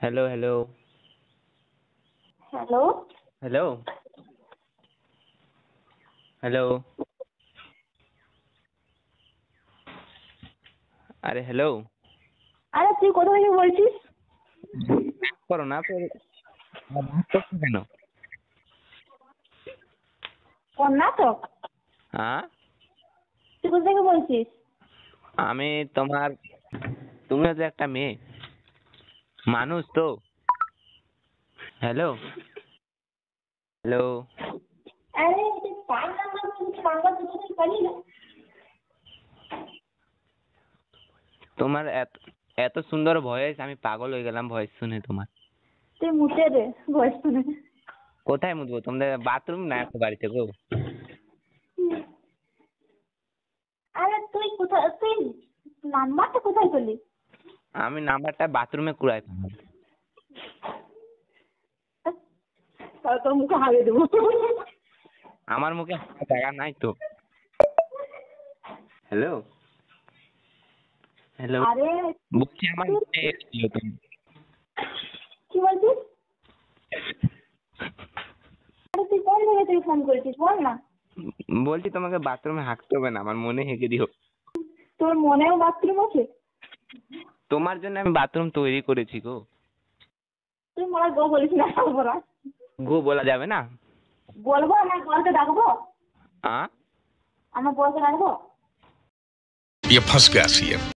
Hello hello hello hello hello अरे hello আরে তুই কোথা থেকে বলছিস? করো না তো রাগ করছো কেন? কর্ণাটক? হ্যাঁ তুই কোথা থেকে বলছিস? আমি তোমার তুমি হচ্ছে একটা মেয়ে মানুষ তো। হ্যালো হ্যালো আরে তুই কার নাম্বার বলছিস? নাম্বার দুটো তুই পালি না? তোমার এত এত সুন্দর ভয়েস, আমি পাগল হয়ে গেলাম ভয়েস শুনে তোমার। তুই মুতে দে ভয়েস শুনে। কোথায় মুতবো? তোমাদের বাথরুম না একটা বাড়িতে গো? আরে তুই নাম্বারটা কোথায় পেলি? আমি নাম্বারটা বাথরুমে কুড়াই পেলাম। তাহলে তোর মুখে হারিয়ে দেবো। আমার মুখে হাসা জায়গা নাই তো। হ্যালো হ্যালো আরে বলছি আমার মনে এসেছিল তুমি। কি বলছিস? আরে তুই কোন জায়গা থেকে ফোন করেছিস বল না। বলছি তোমাকে বাথরুমে হাঁকতে হবে না, আমার মনে হেঁকে দিও। তোর মনেও বাথরুম আছে? তোমার জন্য আমি বাথরুম তৈরি করেছি গো। তুই মনে গো বলিস না বলা। গো বলা যাবে না। বলবো আমার বলতে ডাকবো? हाँ আমার বলতে ডাকবো? ये फंस गया सी